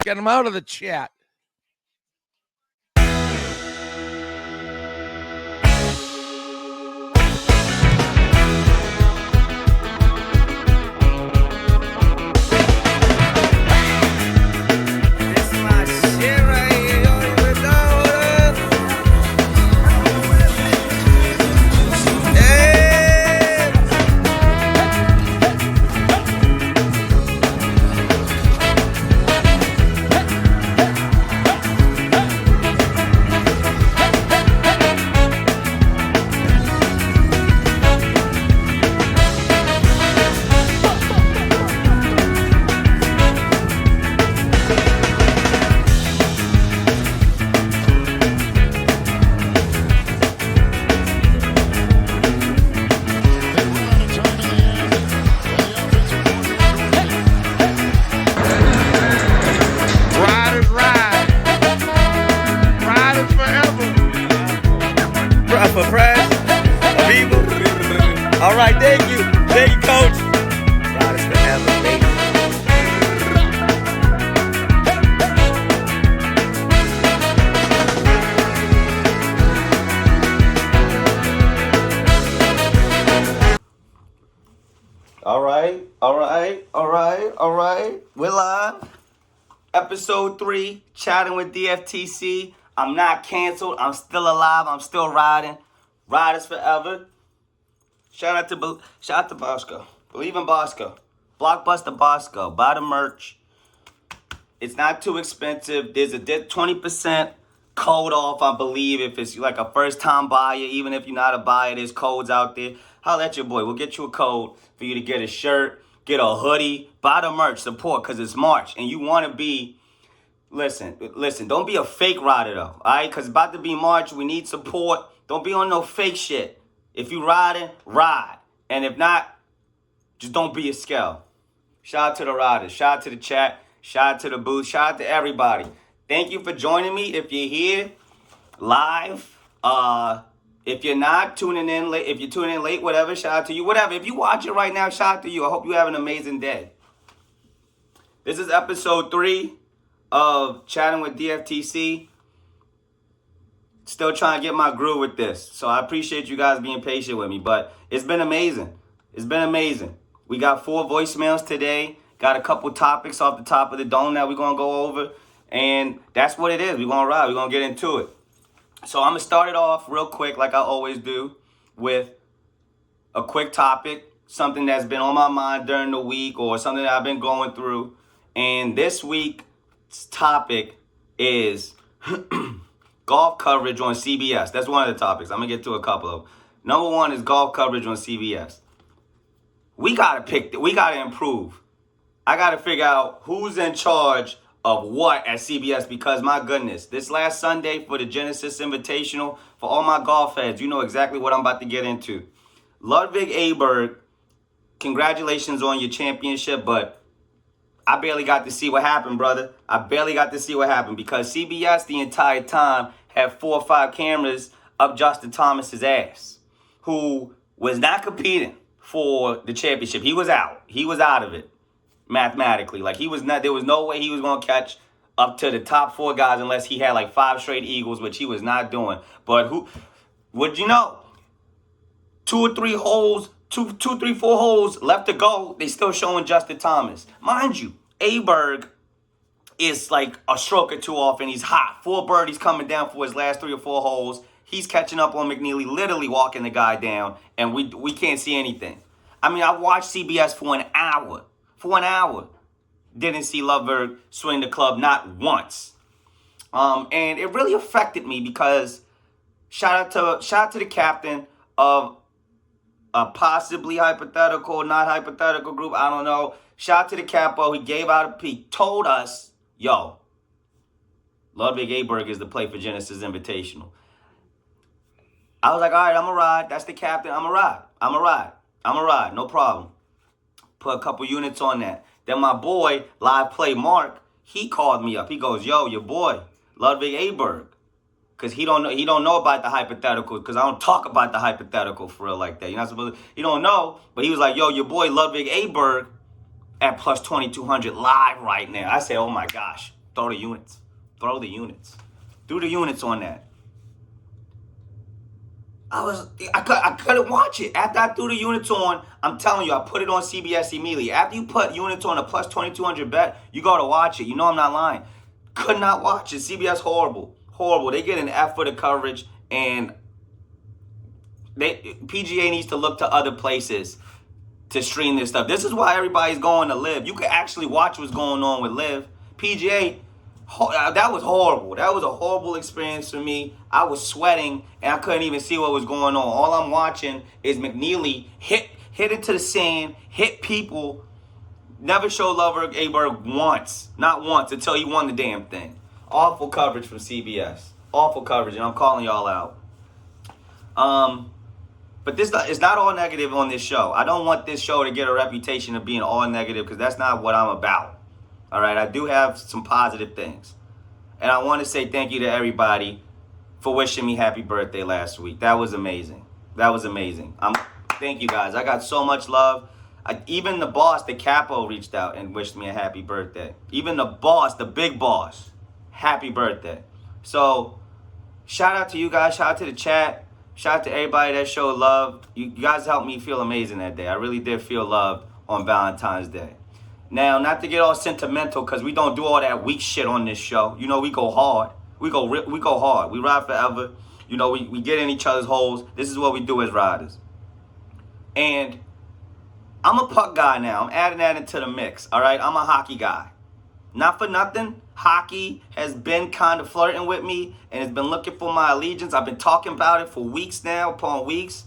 Get him out of the chat. All right, thank you. Thank you, Coach. Riders forever, baby. All right. We're live. Episode 3, chatting with DftC. I'm not canceled. I'm still alive. I'm still riding. Riders forever. Shout out to Bosco. Believe in Bosco. Blockbuster Bosco. Buy the merch. It's not too expensive. There's a 20% code off, I believe, if it's like a first-time buyer. Even if you're not a buyer, there's codes out there. Holla at your boy. We'll get you a code for you to get a shirt, get a hoodie, buy the merch, support, because it's March. And you want to be, listen, don't be a fake rider, though, all right? Because it's about to be March. We need support. Don't be on no fake shit. If you riding, ride. And if not, just don't be a scale. Shout out to the riders. Shout out to the chat. Shout out to the booth. Shout out to everybody. Thank you for joining me. If you're here live, if you're not tuning in late, if you're tuning in late, whatever, shout out to you. Whatever. If you watch it right now, shout out to you. I hope you have an amazing day. This is episode 3 of Chatting with DftC. Still trying to get my groove with this. So I appreciate you guys being patient with me. But it's been amazing. It's been amazing. We got 4 voicemails today. Got a couple topics off the top of the dome that we're going to go over. And that's what it is. We're going to ride. We're going to get into it. So I'm going to start it off real quick like I always do with a quick topic. Something that's been on my mind during the week or something that I've been going through. And this week's topic is golf coverage on CBS. That's one of the topics. I'm going to get to a couple of them. Number 1 is golf coverage on CBS. We got to improve. I got to figure out who's in charge of what at CBS because, my goodness, this last Sunday for the Genesis Invitational, for all my golf heads, you know exactly what I'm about to get into. Ludwig Aberg, congratulations on your championship, but I barely got to see what happened, brother. I barely got to see what happened because CBS the entire time had 4 or 5 cameras up Justin Thomas's ass, who was not competing for the championship. He was out. He was out of it mathematically. Like, he was not. There was no way he was going to catch up to the top 4 guys unless he had like 5 straight eagles, which he was not doing. But who would you know? 2 or 3 holes. 4 holes left to go. They still showing Justin Thomas. Mind you, Aberg is like a stroke or 2 off and he's hot. 4 birdies coming down for his last 3 or 4 holes. He's catching up on McNeely, literally walking the guy down, and we can't see anything. I mean, I watched CBS for an hour. Didn't see Ludwig swing the club not once. And it really affected me because shout out to the captain of a possibly hypothetical, not hypothetical group. I don't know. Shout out to the capo. He gave out a peek. Told us, yo, Ludwig Aberg is the play for Genesis Invitational. I was like, all right, I'm going to ride. That's the captain. I'm going to ride. No problem. Put a couple units on that. Then my boy, Live Play Mark, he called me up. He goes, yo, your boy, Ludwig Aberg. Because he don't know about the hypothetical, because I don't talk about the hypothetical for real like that. You're not supposed to, he don't know, but he was like, yo, your boy Ludwig Aberg at plus 2,200 live right now. I said, oh my gosh. Throw the units. Throw the units. Do the units on that. I couldn't watch it. After I threw the units on, I'm telling you, I put it on CBS immediately. After you put units on a plus 2,200 bet, you got to watch it. You know I'm not lying. Could not watch it. CBS horrible. Horrible. They get an F for the coverage, and PGA needs to look to other places to stream this stuff. This is why everybody's going to Live. You can actually watch what's going on with Live. PGA, that was horrible. That was a horrible experience for me. I was sweating, and I couldn't even see what was going on. All I'm watching is McNeely hit into the sand, hit people, never show Lover Aberg once. Not once, until he won the damn thing. Awful coverage from CBS. Awful coverage, and I'm calling y'all out. But this is not all negative on this show. I don't want this show to get a reputation of being all negative, because that's not what I'm about. All right, I do have some positive things. And I want to say thank you to everybody for wishing me happy birthday last week. That was amazing. That was amazing. Thank you, guys. I got so much love. Even the boss, the capo, reached out and wished me a happy birthday. Even the boss, the big boss, happy birthday. So shout out to you guys. Shout out to the chat. Shout out to everybody that showed love. You guys helped me feel amazing that day. I really did feel loved on Valentine's Day. Now, not to get all sentimental, because we don't do all that weak shit on this show. You know, we go hard. We go hard. We ride forever. You know, we get in each other's holes. This is what we do as riders. And I'm a puck guy now. I'm adding that into the mix, all right? I'm a hockey guy. Not for nothing. Hockey has been kind of flirting with me and has been looking for my allegiance. I've been talking about it for weeks now, upon weeks.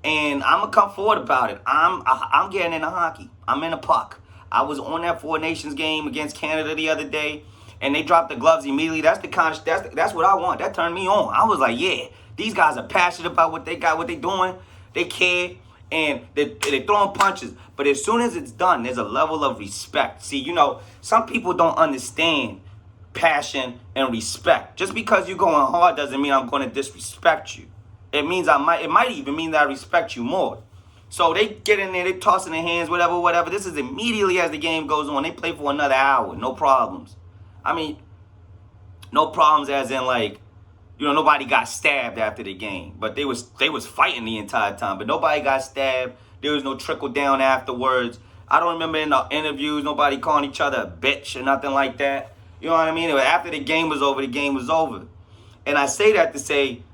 And I'm going to come forward about it. I'm getting into hockey. I'm in a puck. I was on that Four Nations game against Canada the other day, and they dropped the gloves immediately. That's the kind of that's what I want. That turned me on. I was like, yeah, these guys are passionate about what they got, what they doing. They care, and they're throwing punches. But as soon as it's done, there's a level of respect. See, you know, some people don't understand passion and respect. Just because you're going hard doesn't mean I'm going to disrespect you. It means it might even mean that I respect you more. So they get in there, they tossing their hands, whatever. This is immediately as the game goes on. They play for another hour, no problems. I mean, no problems as in, like, you know, nobody got stabbed after the game. But they was fighting the entire time. But nobody got stabbed. There was no trickle down afterwards. I don't remember in the interviews nobody calling each other a bitch or nothing like that. You know what I mean? After the game was over, the game was over. And I say that to say,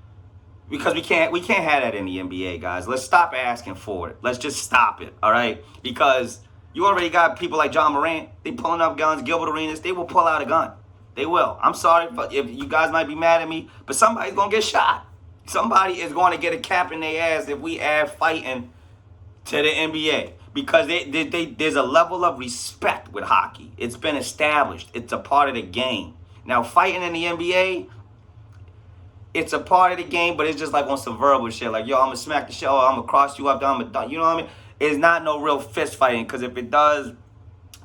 because we can't have that in the NBA, guys. Let's stop asking for it. Let's just stop it, all right? Because you already got people like John Morant. They pulling up guns. Gilbert Arenas, they will pull out a gun. They will. I'm sorry if you guys might be mad at me, but somebody's going to get shot. Somebody is going to get a cap in their ass if we add fighting to the NBA. Because there's a level of respect with hockey. It's been established. It's a part of the game. Now, fighting in the NBA, it's a part of the game, but it's just like on some verbal shit. Like, yo, I'm going to smack the shit. Oh, I'm going to cross you up. You know what I mean? It's not no real fist fighting, because if it does,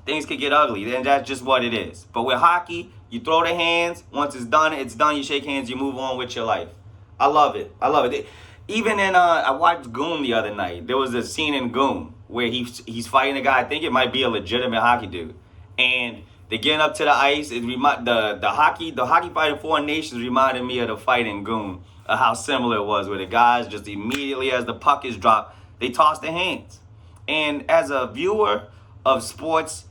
things could get ugly. Then that's just what it is. But with hockey, you throw the hands. Once it's done. You shake hands. You move on with your life. I love it. Even in, I watched Goon the other night. There was a scene in Goon where he's fighting a guy. I think it might be a legitimate hockey dude. And they're getting up to the ice. The hockey fight in Foreign Nations reminded me of the fight in Goon, of how similar it was, where the guys just immediately as the puck is dropped, they toss their hands. And as a viewer of sports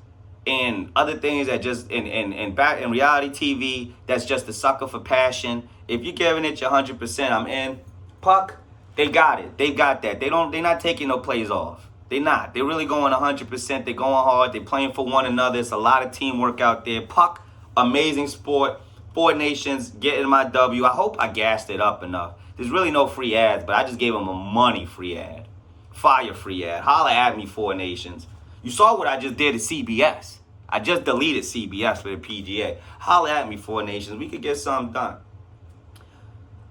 and other things that just in reality TV, that's just a sucker for passion. If you're giving it your 100%, I'm in. Puck, they got it. They got that. They're not taking no plays off. They're not. They're really going 100%. They're going hard. They're playing for one another. It's a lot of teamwork out there. Puck, amazing sport. Four Nations, getting my W. I hope I gassed it up enough. There's really no free ads, but I just gave them a money free ad. Fire free ad. Holla at me, Four Nations. You saw what I just did at CBS. I just deleted CBS for the PGA. Holla at me, Four Nations. We could get something done.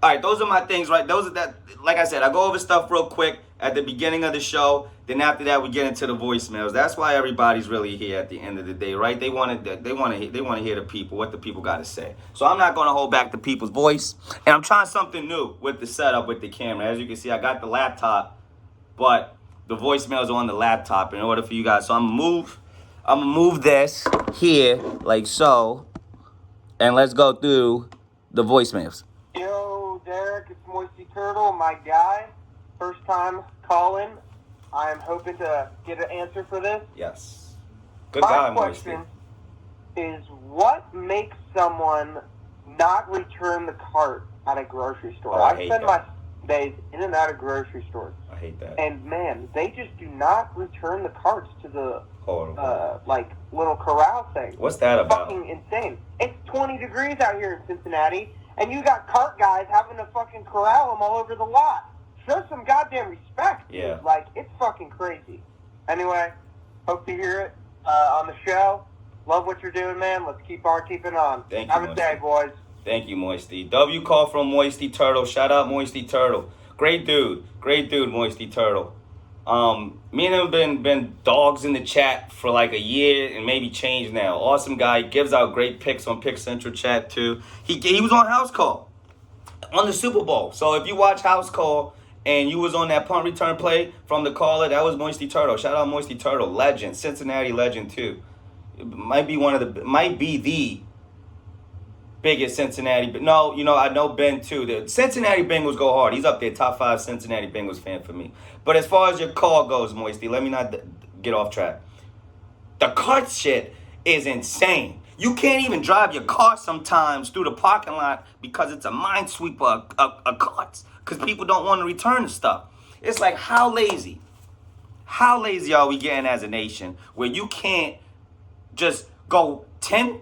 All right, those are my things, right? Like I said, I go over stuff real quick at the beginning of the show. Then after that, we get into the voicemails. That's why everybody's really here at the end of the day, right? They want to hear the people, what the people got to say. So I'm not going to hold back the people's voice. And I'm trying something new with the setup, with the camera. As you can see, I got the laptop, but the voicemails are on the laptop in order for you guys. So I'm gonna move this here like so. and let's go through the voicemails. Yo, Derik, it's Moisty Turtle, my guy. First time calling. I'm hoping to get an answer for this. Yes. Good guy, Moisty. My question is, what makes someone not return the cart at a grocery store? Oh, I spend my days in and out of grocery stores. I hate that. And man, they just do not return the carts to the Horrible. little corral thing. What's that about? Fucking insane. It's 20 degrees out here in Cincinnati, and you got cart guys having to fucking corral them all over the lot. Show some goddamn respect. Yeah. Dude. Like, it's fucking crazy. Anyway, hope to hear it on the show. Love what you're doing, man. Let's keep on keeping on. Thank you, Have a day, boys. Thank you, Moisty. W call from Moisty Turtle. Shout out Moisty Turtle. Great dude, Moisty Turtle. Me and him been dogs in the chat for like a year and maybe change now. Awesome guy. Gives out great picks on Pick Central chat too. He was on House Call on the Super Bowl. So if you watch House Call and you was on that punt return play from the caller, that was Moisty Turtle. Shout out Moisty Turtle. Legend. Cincinnati legend too. It might be the biggest Cincinnati, but no, I know Ben too. The Cincinnati Bengals go hard. He's up there, top 5 Cincinnati Bengals fan for me. But as far as your call goes, Moisty, let me not get off track. The cart shit is insane. You can't even drive your car sometimes through the parking lot because it's a minesweeper of carts because people don't want to return the stuff. It's like, how lazy are we getting as a nation where you can't just go 10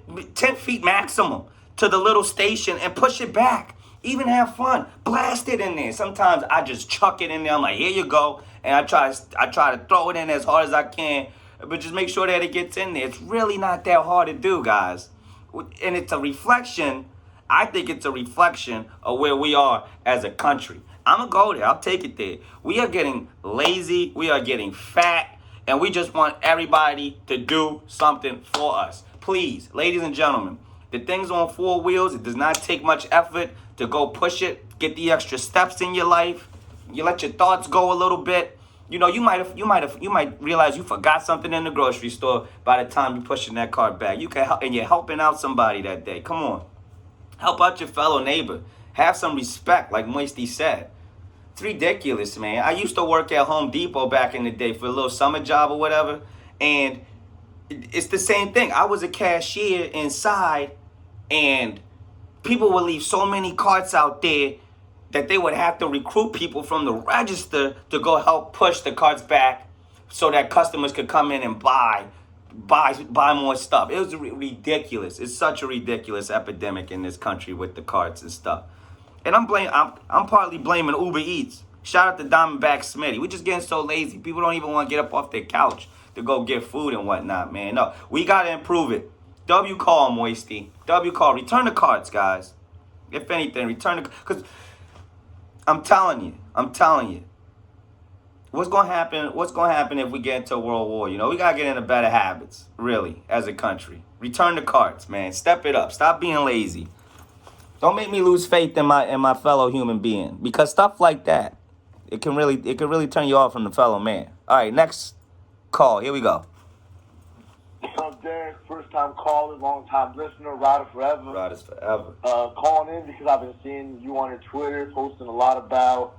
feet maximum to the little station and push it back. Even have fun. Blast it in there. Sometimes I just chuck it in there. I'm like, here you go. And I try to throw it in as hard as I can. But just make sure that it gets in there. It's really not that hard to do, guys. And it's a reflection. I think it's a reflection of where we are as a country. I'm going to go there. I'll take it there. We are getting lazy. We are getting fat. And we just want everybody to do something for us. Please, ladies and gentlemen, the thing's on 4 wheels. It does not take much effort to go push it. Get the extra steps in your life. You let your thoughts go a little bit. You might realize you forgot something in the grocery store by the time you're pushing that cart back. You can help, and you're helping out somebody that day. Come on, help out your fellow neighbor. Have some respect, like Moisty said. It's ridiculous, man. I used to work at Home Depot back in the day for a little summer job or whatever, and it's the same thing. I was a cashier inside, and people would leave so many carts out there that they would have to recruit people from the register to go help push the carts back so that customers could come in and buy more stuff. It was ridiculous. It's such a ridiculous epidemic in this country with the carts and stuff. And I'm partly blaming Uber Eats. Shout out to Diamondback Smitty. We're just getting so lazy. People don't even want to get up off their couch to go get food and whatnot, man. No, we got to improve it. W call, Moisty. W call. Return the carts, guys. If anything, return the... Because I'm telling you. What's going to happen if we get into a world war? We got to get into better habits, really, as a country. Return the carts, man. Step it up. Stop being lazy. Don't make me lose faith in my fellow human being. Because stuff like that, it can really turn you off from the fellow man. All right, next call. Here we go. What's up, Derik? First time caller, long time listener, rider forever. Riders forever. Calling in because I've been seeing you on your Twitter posting a lot about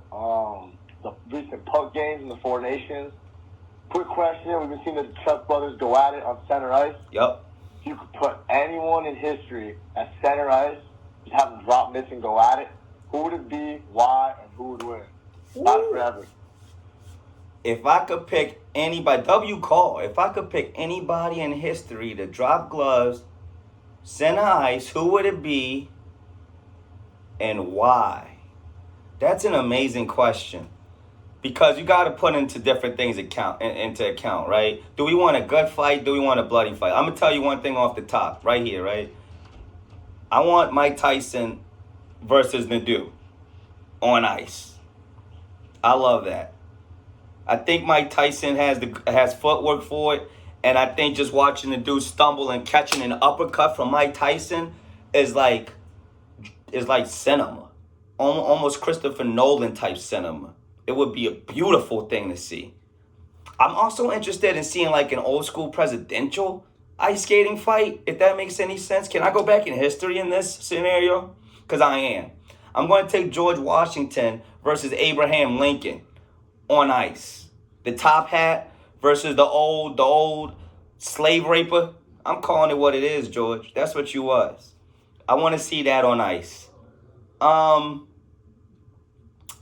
the recent puck games in the 4 nations. Quick question: we've been seeing the Chuck brothers go at it on center ice. Yep. If you could put anyone in history at center ice, just have them drop mitts and go at it, who would it be, why, and who would win? Rider forever. If I could pick anybody, W call, if I could pick anybody in history to drop gloves, center ice, who would it be and why? That's an amazing question. Because you got to put into different things into account, right? Do we want a good fight? Do we want a bloody fight? I'm going to tell you one thing off the top, right here, right? I want Mike Tyson versus Nadu on ice. I love that. I think Mike Tyson has footwork for it, and I think just watching the dude stumble and catching an uppercut from Mike Tyson is like cinema, almost Christopher Nolan type cinema. It would be a beautiful thing to see. I'm also interested in seeing like an old school presidential ice skating fight, if that makes any sense. Can I go back in history in this scenario? Because I am. I'm going to take George Washington versus Abraham Lincoln on ice. The top hat versus the old slave raper. I'm calling it what it is, George. That's what you was. I want to see that on ice. I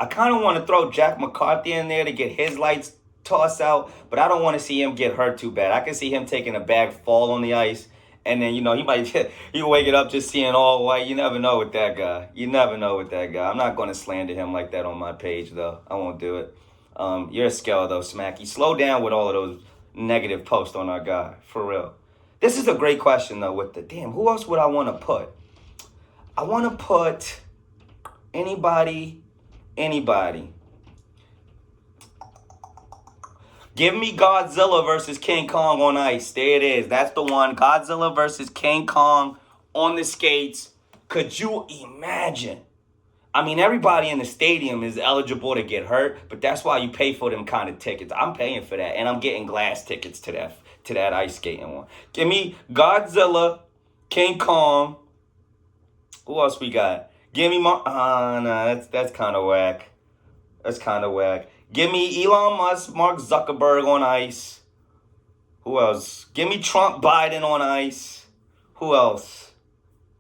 kind of want to throw Jack McCarthy in there to get his lights tossed out, but I don't want to see him get hurt too bad. I can see him taking a bad fall on the ice, and then, he might he wake it up just seeing all white. You never know with that guy. I'm not going to slander him like that on my page, though. I won't do it. You're a scale, though, Smacky. Slow down with all of those negative posts on our guy, for real. This is a great question, though, who else would I want to put? I want to put anybody. Give me Godzilla versus King Kong on ice. There it is. That's the one. Godzilla versus King Kong on the skates. Could you imagine? I mean, everybody in the stadium is eligible to get hurt, but that's why you pay for them kind of tickets. I'm paying for that, and I'm getting glass tickets to that ice skating one. Give me Godzilla, King Kong. Who else we got? Give me that's kind of whack. Give me Elon Musk, Mark Zuckerberg on ice. Who else? Give me Trump, Biden on ice. Who else?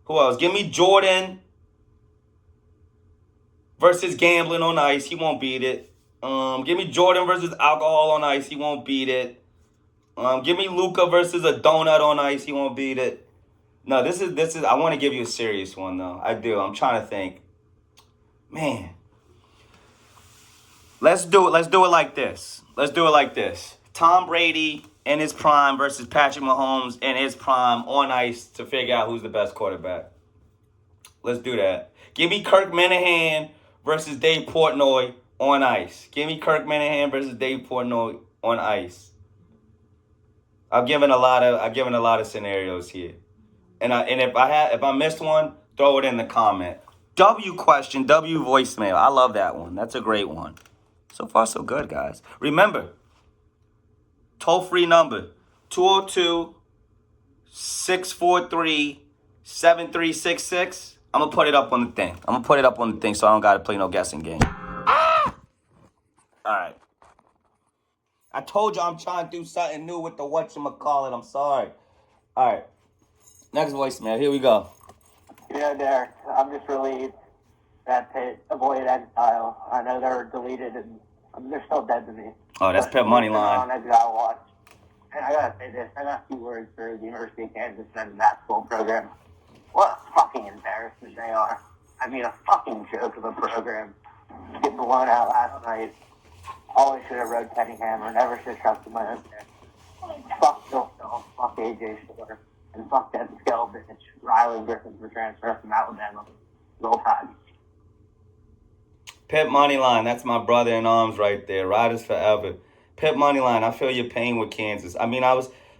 Give me Jordan versus gambling on ice. He won't beat it. Give me Jordan versus alcohol on ice. He won't beat it. Give me Luka versus a donut on ice. He won't beat it. No, this is. I want to give you a serious one though. I do. I'm trying to think. Man, let's do it. Let's do it like this. Tom Brady in his prime versus Patrick Mahomes in his prime on ice to figure out who's the best quarterback. Let's do that. Give me Kirk Minahan versus Dave Portnoy on ice. On ice. I've given a lot of scenarios here. And if I missed one, throw it in the comment. W question, W voicemail. I love that one. That's a great one. So far, so good, guys. Remember, toll-free number, 202-643-7366. I'm going to put it up on the thing. So I don't got to play no guessing game. All right. I told you I'm trying to do something new with the whatchamacallit. I'm sorry. All right. Next voicemail. Here we go. Yeah, Derek, I'm just relieved that Pitt avoided exile. I know they're deleted and they're still dead to me. Oh, that's Pitt money line. On exile watch. And I gotta say this, I got a few words for the University of Kansas men's basketball program. What a fucking embarrassment they are. I mean, a fucking joke of a program. Get blown out last night. Always should have rode Teddy Hammer. Never should have trusted my own pick. Fuck Bill Stone. Fuck AJ Shore. And fuck that skell bitch, Riley Griffin, for transfer from Alabama. Roll Tide. Pip Moneyline, that's my brother in arms right there. Riders forever. Pip Moneyline, I feel your pain with Kansas. I mean,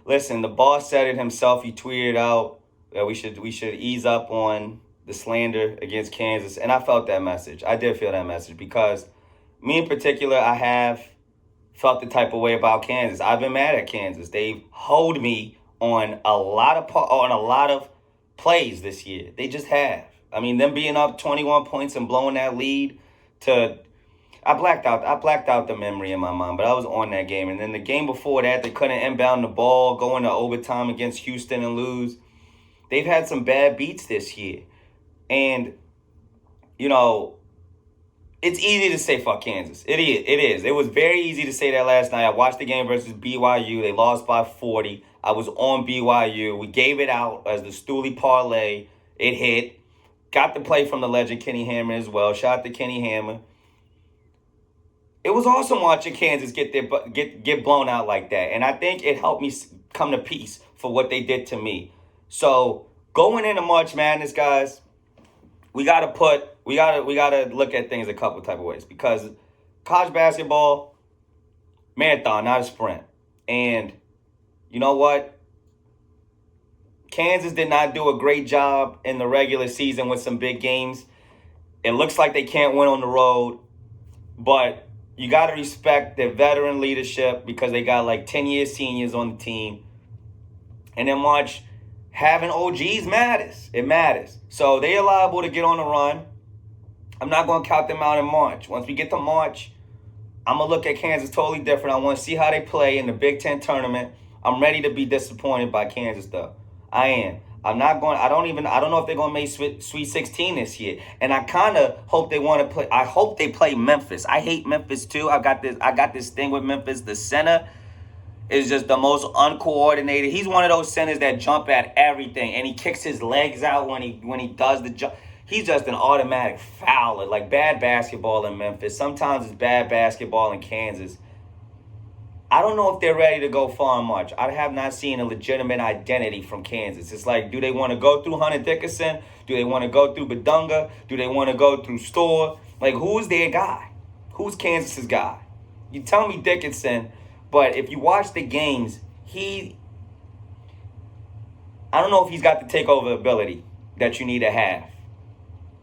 listen, the boss said it himself. He tweeted out that we should ease up on the slander against Kansas. And I felt that message. I did feel that message because me in particular, I have felt the type of way about Kansas. I've been mad at Kansas. They've hold me on a lot of plays this year. They just have. I mean, them being up 21 points and blowing that lead I blacked out the memory in my mind, but I was on that game. And then the game before that, they couldn't inbound the ball, go into overtime against Houston and lose. They've had some bad beats this year. And, it's easy to say fuck Kansas. It is. It was very easy to say that last night. I watched the game versus BYU. They lost by 40. I was on BYU. We gave it out as the Stooley parlay. It hit. Got the play from the legend Kenny Hammer as well. Shout out to Kenny Hammer. It was awesome watching Kansas get blown out like that. And I think it helped me come to peace for what they did to me. So going into March Madness, guys, we gotta look at things a couple type of ways, because college basketball, marathon, not a sprint. And you know what? Kansas did not do a great job in the regular season with some big games. It looks like they can't win on the road, but you got to respect their veteran leadership because they got like 10-year seniors on the team. And in March, having OGs matters. It matters. So they are liable to get on the run. I'm not going to count them out in March. Once we get to March, I'm going to look at Kansas totally different. I want to see how they play in the Big Ten tournament. I'm ready to be disappointed by Kansas, though. I am. I'm not going. I don't know if they're going to make Sweet 16 this year. And I kind of hope they want to play. I hope they play Memphis. I hate Memphis too. I got this thing with Memphis. The center is just the most uncoordinated. He's one of those centers that jump at everything, and he kicks his legs out when he does the jump. He's just an automatic fouler, like bad basketball in Memphis. Sometimes it's bad basketball in Kansas. I don't know if they're ready to go far much. I have not seen a legitimate identity from Kansas. It's like, do they want to go through Hunter Dickinson? Do they want to go through Badunga? Do they want to go through Storr? Like, who's their guy? Who's Kansas's guy? You tell me Dickinson, but if you watch the games, I don't know if he's got the takeover ability that you need to have.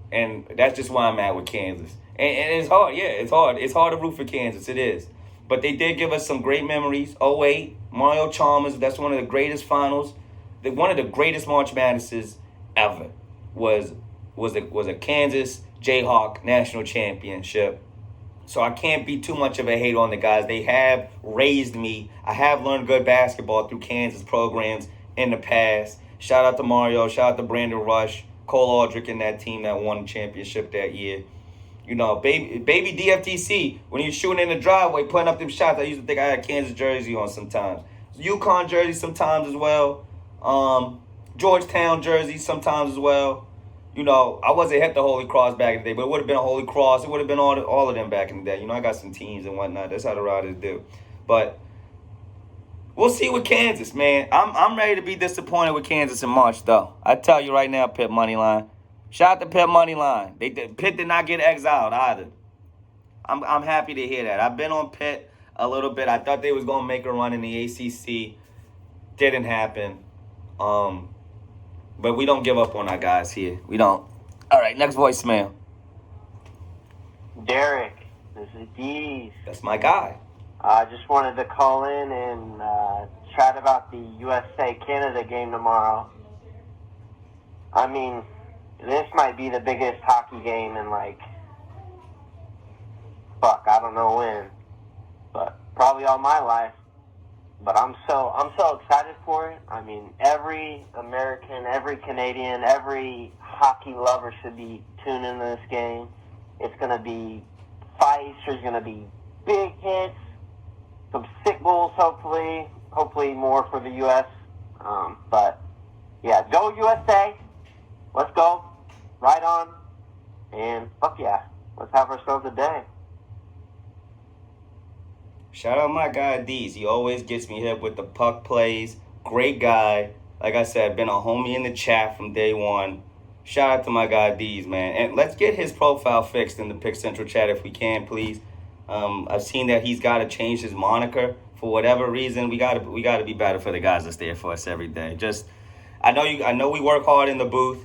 And that's just where I'm at with Kansas. And it's hard. Yeah, it's hard. It's hard to root for Kansas. It is. But they did give us some great memories. 08, Mario Chalmers, that's one of the greatest finals. One of the greatest March Madnesses ever was a Kansas Jayhawk national championship. So I can't be too much of a hate on the guys. They have raised me. I have learned good basketball through Kansas programs in the past. Shout out to Mario. Shout out to Brandon Rush, Cole Aldrich and that team that won the championship that year. You know, baby DftC, when he was shooting in the driveway, putting up them shots, I used to think I had a Kansas jersey on sometimes. UConn jersey sometimes as well. Georgetown jersey sometimes as well. You know, I wasn't hit the Holy Cross back in the day, but it would have been a Holy Cross. It would have been all of them back in the day. You know, I got some teams and whatnot. That's how the Riders do. But we'll see with Kansas, man. I'm ready to be disappointed with Kansas in March, though. I tell you right now, Pitt Moneyline. Shout out to Pitt Moneyline. Pitt did not get exiled either. I'm happy to hear that. I've been on Pitt a little bit. I thought they was going to make a run in the ACC. Didn't happen. But we don't give up on our guys here. We don't. All right, next voicemail. Derik, this is Dees. That's my guy. I just wanted to call in and chat about the USA-Canada game tomorrow. I mean, this might be the biggest hockey game in, I don't know when, but probably all my life. But I'm so excited for it. I mean, every American, every Canadian, every hockey lover should be tuned into this game. It's going to be fights. There's going to be big hits, some sick goals, hopefully more for the U.S. But, yeah, go USA. Let's go. Right on. And, fuck yeah, let's have ourselves a day. Shout out my guy Deez. He always gets me hip with the puck plays. Great guy. Like I said, been a homie in the chat from day one. Shout out to my guy Deez, man. And let's get his profile fixed in the Pick Central chat if we can, please. I've seen that he's got to change his moniker for whatever reason. We gotta be better for the guys that's there for us every day. I know we work hard in the booth.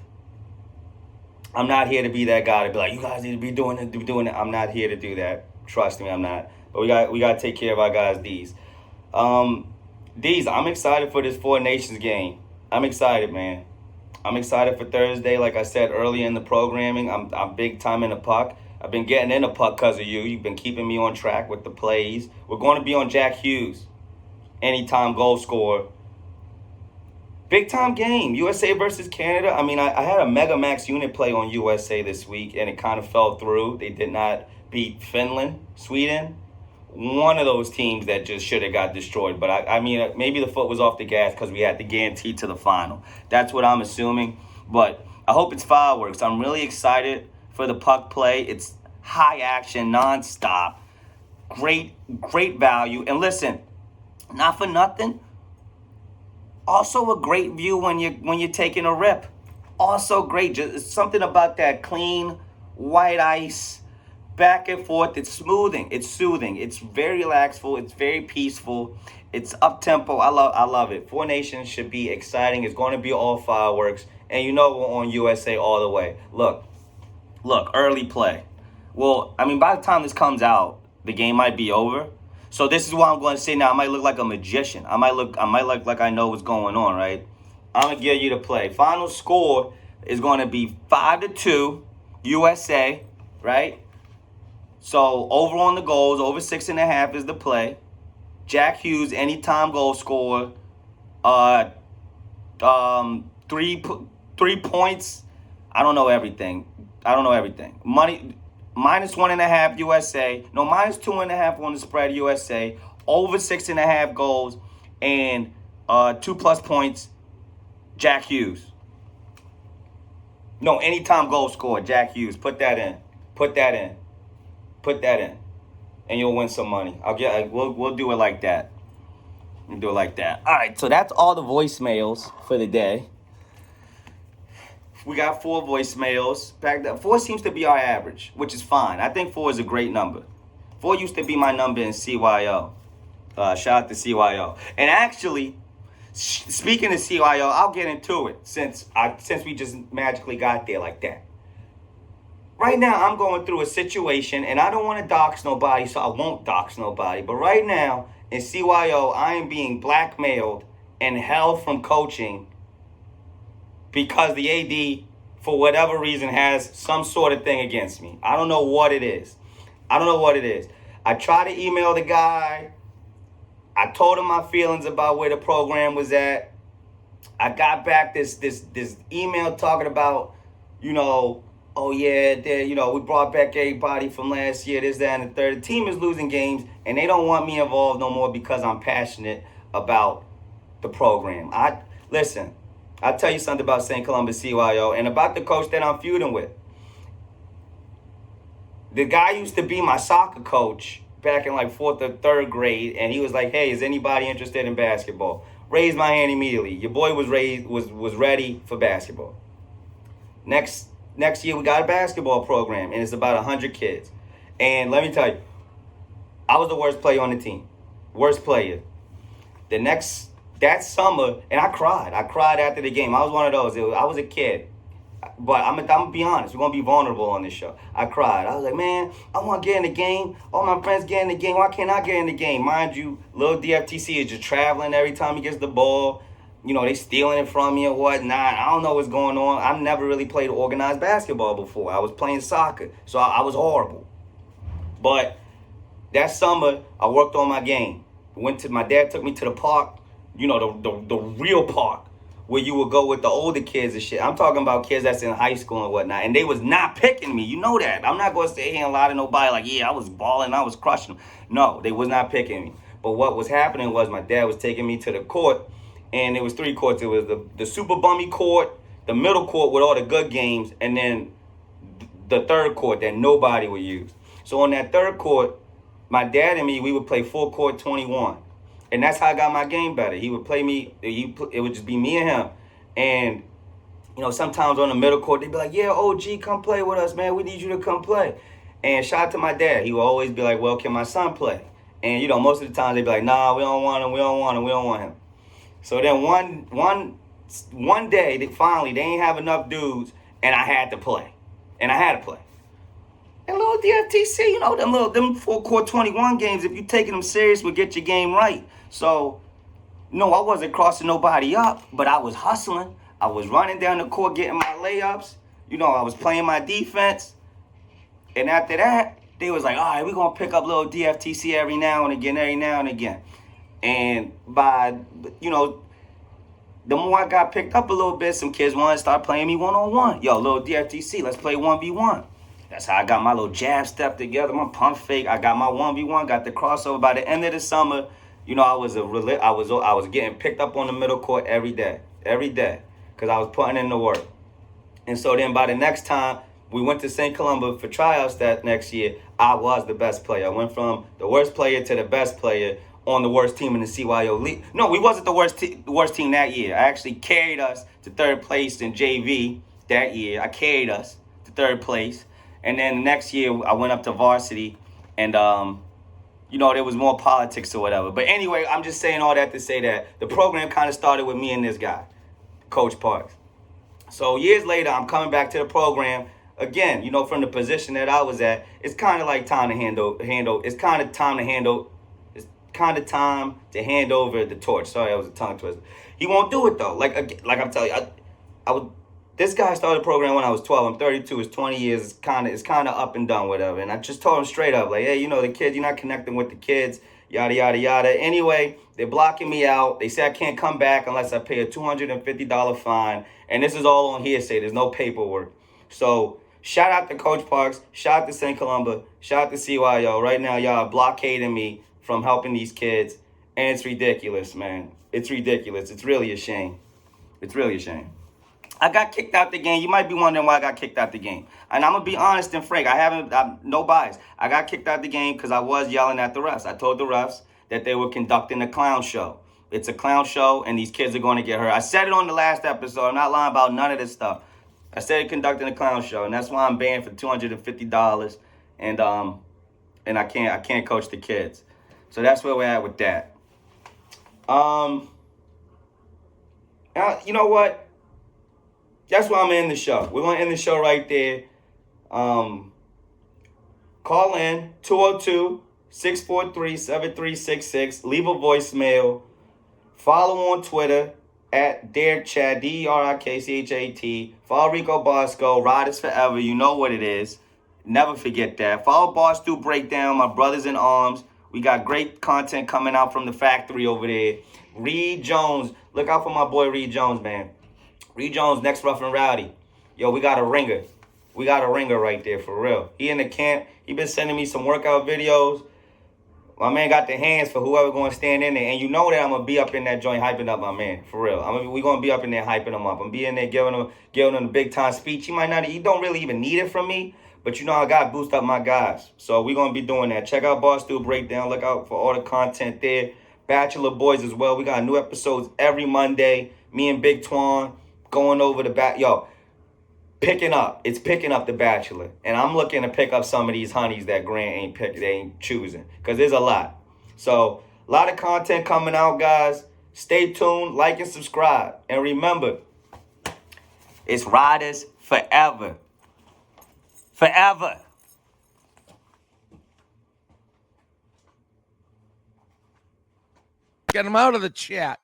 I'm not here to be that guy to be like, you guys need to be doing it. I'm not here to do that. Trust me, I'm not. But we got to take care of our guys, D's. D's, I'm excited for this Four Nations game. I'm excited, man. I'm excited for Thursday. Like I said earlier in the programming, I'm big time in the puck. I've been getting in the puck because of you. You've been keeping me on track with the plays. We're going to be on Jack Hughes, anytime goal scorer. Big time game, USA versus Canada. I mean, I had a Mega Max unit play on USA this week, and it kind of fell through. They did not beat Finland, Sweden. One of those teams that just should have got destroyed. But, I mean, maybe the foot was off the gas because we had the guarantee to the final. That's what I'm assuming. But I hope it's fireworks. I'm really excited for the puck play. It's high action, nonstop. Great value. And listen, not for nothing, also a great view when you're taking a rip. Also great. Just something about that clean white ice, back and forth. It's smoothing. It's soothing. It's very relaxful. It's very peaceful. It's up-tempo. I love it. Four Nations should be exciting. It's going to be all fireworks. And you know we're on USA all the way. Look, early play. Well, I mean, by the time this comes out, the game might be over. So this is what I'm going to say now. I might look like a magician. I might look like I know what's going on, right? I'm going to give you the play. Final score is going to be 5-2 USA, right? So over on the goals, over 6.5 is the play. Jack Hughes, anytime goal scorer. 3 points. I don't know everything. Money -1.5 USA. No, -2.5 on the spread USA. Over 6.5 goals and 2+ points. Jack Hughes. No, anytime goal scorer. Jack Hughes. Put that in. And you'll win some money. We'll do it like that. All right, so that's all the voicemails for the day. We got 4 voicemails. 4 seems to be our average, which is fine. I think 4 is a great number. 4 used to be my number in CYO. Shout out to CYO. And actually, speaking of CYO, I'll get into it since we just magically got there like that. Right now, I'm going through a situation, and I don't want to dox nobody, so I won't dox nobody. But right now, in CYO, I am being blackmailed and held from coaching because the AD, for whatever reason, has some sort of thing against me. I don't know what it is. I tried to email the guy. I told him my feelings about where the program was at. I got back this email talking about, oh yeah, we brought back everybody from last year, this, that, and the third. The team is losing games, and they don't want me involved no more because I'm passionate about the program. I'll tell you something about St. Columbus CYO and about the coach that I'm feuding with. The guy used to be my soccer coach back in like 4th or 3rd grade, and he was like, hey, is anybody interested in basketball? Raised my hand immediately. Your boy was ready for basketball. Next year, we got a basketball program, and it's about 100 kids. And let me tell you, I was the worst player on the team. Worst player. That summer, and I cried. I cried after the game. I was one of those. I was a kid. But I'm going to be honest. We're going to be vulnerable on this show. I cried. I was like, man, I want to get in the game. All my friends get in the game. Why can't I get in the game? Mind you, little DftC is just traveling every time he gets the ball. They stealing it from me or whatnot. I don't know what's going on. I've never really played organized basketball before. I was playing soccer, so I was horrible. But that summer, I worked on my game. My dad took me to the park, the real park, where you would go with the older kids and shit. I'm talking about kids that's in high school and whatnot, and they was not picking me. You know that. I'm not going to sit here and lie to nobody like, yeah, I was balling, I was crushing them. No, they was not picking me. But what was happening was my dad was taking me to the court. And it was 3 courts. It was the super bummy court, the middle court with all the good games, and then the 3rd court that nobody would use. So on that 3rd court, my dad and me, we would play full court 21. And that's how I got my game better. He would play me. It would just be me and him. And, sometimes on the middle court, they'd be like, yeah, OG, come play with us, man. We need you to come play. And shout out to my dad. He would always be like, well, can my son play? And, most of the time, they'd be like, nah, we don't want him. So then one day, they ain't have enough dudes, and I had to play. And little DftC, them full court 21 games, if you taking them serious, will get your game right. So, no, I wasn't crossing nobody up, but I was hustling. I was running down the court, getting my layups. I was playing my defense. And after that, they was like, all right, we're going to pick up little DftC every now and again. And by, the more I got picked up a little bit, some kids wanted to start playing me one-on-one. Yo, little DftC, let's play 1v1. That's how I got my little jab step together, my pump fake. I got my 1v1, got the crossover. By the end of the summer, I was getting picked up on the middle court every day, because I was putting in the work. And so then by the next time we went to St. Columbus for tryouts that next year, I was the best player. I went from the worst player to the best player on the worst team in the CYO league. No, we wasn't the worst team that year. I actually carried us to 3rd place in JV that year. I carried us to 3rd place. And then the next year, I went up to varsity. And, there was more politics or whatever. But anyway, I'm just saying all that to say that the program kind of started with me and this guy, Coach Parks. So years later, I'm coming back to the program. Again, from the position that I was at, it's kind of like time to handle. It's kind of time to hand over the torch. Sorry, that was a tongue twister. He won't do it though. Like I'm telling you, I would. This guy started the program when I was 12. I'm 32. It's 20 years. It's kind of up and done, whatever. And I just told him straight up, like, hey, you know, the kids, you're not connecting with the kids, yada, yada, yada. Anyway, they're blocking me out. They say I can't come back unless I pay a $250 fine. And this is all on hearsay. There's no paperwork. So shout out to Coach Parks. Shout out to St. Columba. Shout out to CYO. Right now, y'all are blockading me from helping these kids. And it's ridiculous, man. It's ridiculous. It's really a shame. It's really a shame. I got kicked out the game. You might be wondering why I got kicked out the game. And I'm going to be honest and frank. I'm no bias. I got kicked out the game because I was yelling at the refs. I told the refs that they were conducting a clown show. It's a clown show, and these kids are going to get hurt. I said it on the last episode. I'm not lying about none of this stuff. I said conducting a clown show, and that's why I'm banned for $250. And I can't coach the kids. So that's where we're at with that. You know what? That's why I'm in the show. We're going to end the show right there. Call in 202-643-7366. Leave a voicemail. Follow on Twitter at Derik Chat, DerikChat. Follow Rico Bosco. Riders Forever. You know what it is. Never forget that. Follow Barstool Breakdown, my brothers in arms. We got great content coming out from the factory over there. Reed Jones. Look out for my boy Reed Jones, man. Reed Jones, next Rough and Rowdy. Yo, we got a ringer. We got a ringer right there, for real. He in the camp. He been sending me some workout videos. My man got the hands for whoever going to stand in there. And you know that I'm going to be up in that joint hyping up my man, for real. We going to be up in there hyping him up. I'm going to be in there giving him a big-time speech. He don't really even need it from me. But you know I got to boost up my guys. So we going to be doing that. Check out Barstool Breakdown. Look out for all the content there. Bachelor Boys as well. We got new episodes every Monday. Me and Big Twan. Going over the back, yo, picking up. It's picking up The Bachelor. And I'm looking to pick up some of these honeys that Grant ain't choosing. Because there's a lot. So, a lot of content coming out, guys. Stay tuned, like and subscribe. And remember, it's Riders Forever. Forever. Get them out of the chat.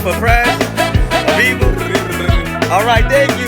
For Press, people. All right, thank you.